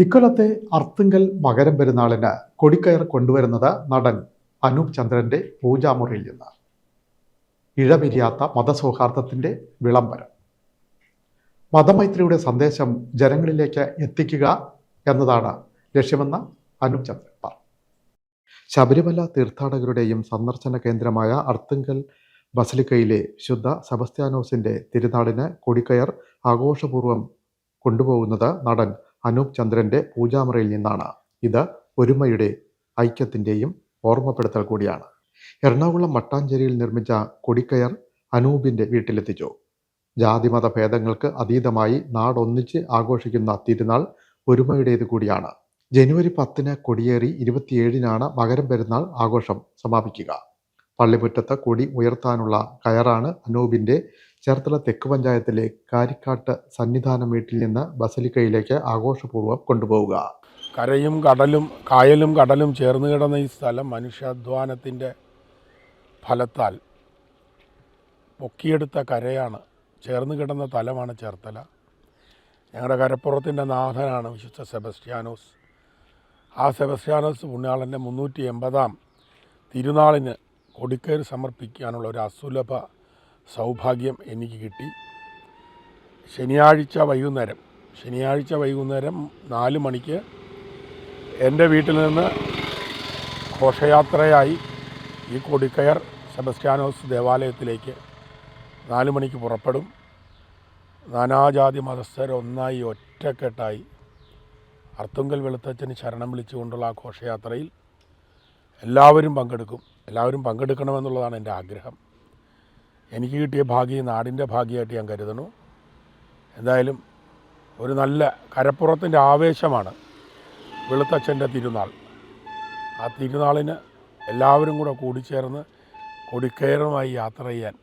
ഇക്കൊല്ലത്തെ അർത്തുങ്കൽ മകരം പെരുന്നാളിന് കൊടിക്കയർ കൊണ്ടുവരുന്നത് നടൻ അനൂപ് ചന്ദ്രന്റെ പൂജാമുറിയിൽ നിന്ന്. ഇഴപിരിയാത്ത മതസൗഹാർദ്ദത്തിന്റെ വിളംബരം. മതമൈത്രിയുടെ സന്ദേശം ജനങ്ങളിലേക്ക് എത്തിക്കുക എന്നതാണ് ലക്ഷ്യമെന്ന് അനൂപ് ചന്ദ്രൻ പറഞ്ഞു. ശബരിമല തീർത്ഥാടകരുടെയും സന്ദർശന കേന്ദ്രമായ അർത്തുങ്കൽ ബസലിക്കയിലെ ശുദ്ധ സെബസ്ത്യാനോസിന്റെ തിരുനാളിന് കൊടിക്കയർ ആഘോഷപൂർവ്വം കൊണ്ടുപോകുന്നത് നടൻ അനൂപ് ചന്ദ്രന്റെ പൂജാമുറിയിൽ നിന്നാണ്. ഇത് ഒരുമയുടെ ഐക്യത്തിന്റെയും ഓർമ്മപ്പെടുത്തൽ കൂടിയാണ്. എറണാകുളം മട്ടാഞ്ചേരിയിൽ നിർമ്മിച്ച കൊടിക്കയർ അനൂപിന്റെ വീട്ടിലെത്തിച്ചു. ജാതിമത ഭേദങ്ങൾക്ക് അതീതമായി നാടൊന്നിച്ച് ആഘോഷിക്കുന്ന തിരുനാൾ ഒരുമയുടേത് കൂടിയാണ്. ജനുവരി 10 കൊടിയേറി 27 മകരം പെരുന്നാൾ ആഘോഷം സമാപിക്കുക. പള്ളിമുറ്റത്ത് കൊടി ഉയർത്താനുള്ള കയറാണ് അനൂപിന്റെ ചേർത്തല തെക്ക് പഞ്ചായത്തിലെ കാരിക്കാട്ട് സന്നിധാനം വീട്ടിൽ നിന്ന് ബസലിക്കയിലേക്ക് ആഘോഷപൂർവ്വം കൊണ്ടുപോവുക. കരയും കടലും കായലും കടലും ചേർന്ന് കിടന്ന ഈ സ്ഥലം മനുഷ്യാധ്വാനത്തിൻ്റെ ഫലത്താൽ പൊക്കിയെടുത്ത കരയാണ്. ചേർന്ന് കിടന്ന തലമാണ് ചേർത്തല. ഞങ്ങളുടെ കരപ്പുറത്തിൻ്റെ നാഥനാണ് വിശുദ്ധ സെബസ്ത്യാനോസ്. ആ സെബസ്ത്യാനോസ് പുണ്യാളൻ്റെ 380 തിരുനാളിന് കൊടിക്കയർ സമർപ്പിക്കാനുള്ള ഒരു അസുലഭ സൗഭാഗ്യം എനിക്ക് കിട്ടി. ശനിയാഴ്ച വൈകുന്നേരം 4 മണിക്ക് എൻ്റെ വീട്ടിൽ നിന്ന് ഘോഷയാത്രയായി ഈ കൊടിക്കയർ സെബസ്ത്യാനോസ് ദേവാലയത്തിലേക്ക് 4 മണിക്ക് പുറപ്പെടും. നാനാജാതി മതസ്ഥരൊന്നായി ഒറ്റക്കെട്ടായി അർത്തുങ്കൽ വെളുത്തച്ഛന് ശരണം വിളിച്ചുകൊണ്ടുള്ള ആ ഘോഷയാത്രയിൽ എല്ലാവരും പങ്കെടുക്കണമെന്നുള്ളതാണ് എൻ്റെ ആഗ്രഹം. എനിക്ക് കിട്ടിയ ഭാഗ്യം നാടിൻ്റെ ഭാഗ്യമായിട്ട് ഞാൻ കരുതുന്നു. എന്തായാലും ഒരു നല്ല കരപ്പുറത്തിൻ്റെ ആവേശമാണ് വെളുത്തച്ഛൻ്റെ തിരുനാൾ. ആ തിരുനാളിന് എല്ലാവരും കൂടെ കൂടിച്ചേർന്ന് കൊടിക്കയറുമായി യാത്ര ചെയ്യാൻ,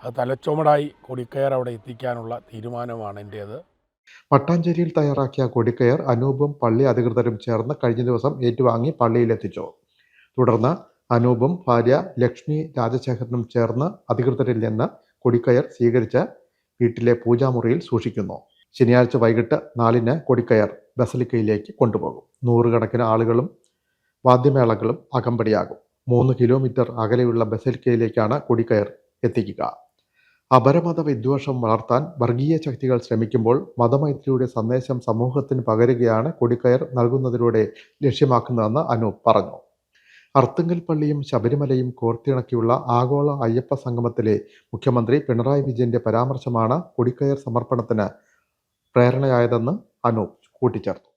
അത് തലച്ചുമടായി കൊടിക്കയർ അവിടെ എത്തിക്കാനുള്ള തീരുമാനമാണ് എൻ്റേത്. മട്ടാഞ്ചേരിയിൽ തയ്യാറാക്കിയ കൊടിക്കയർ അനൂപും പള്ളി അധികൃതരും ചേർന്ന് കഴിഞ്ഞ ദിവസം ഏറ്റുവാങ്ങി പള്ളിയിലെത്തിച്ചു. തുടർന്ന് അനൂപും ഭാര്യ ലക്ഷ്മി രാജശേഖരനും ചേർന്ന് അധികൃതരിൽ നിന്ന് കൊടിക്കയർ സ്വീകരിച്ച് വീട്ടിലെ പൂജാമുറിയിൽ സൂക്ഷിക്കുന്നു. ശനിയാഴ്ച വൈകിട്ട് 4 കൊടിക്കയർ ബസലിക്കയിലേക്ക് കൊണ്ടുപോകും. 100 കണക്കിന് ആളുകളും വാദ്യമേളങ്ങളും അകമ്പടിയാകും. 3 കിലോമീറ്റർ അകലെയുള്ള ബസലിക്കയിലേക്കാണ് കൊടിക്കയർ എത്തിക്കുക. അപരമത വിദ്വേഷം വളർത്താൻ വർഗീയ ശക്തികൾ ശ്രമിക്കുമ്പോൾ മതമൈത്രിയുടെ സന്ദേശം സമൂഹത്തിന് പകരുകയാണ് കൊടിക്കയർ നൽകുന്നതിലൂടെ ലക്ഷ്യമാക്കുന്നതെന്ന് അനൂപ് പറഞ്ഞു. അർത്തുങ്കൽ പള്ളിയും ശബരിമലയും കോർത്തിണക്കിയുള്ള ആഗോള അയ്യപ്പ സംഗമത്തിലെ മുഖ്യമന്ത്രി പിണറായി വിജയന്റെ പരാമർശമാണ് കൊടിക്കയർ സമർപ്പണത്തിന് പ്രേരണയായതെന്ന് അനൂപ് കൂട്ടിച്ചേർത്തു.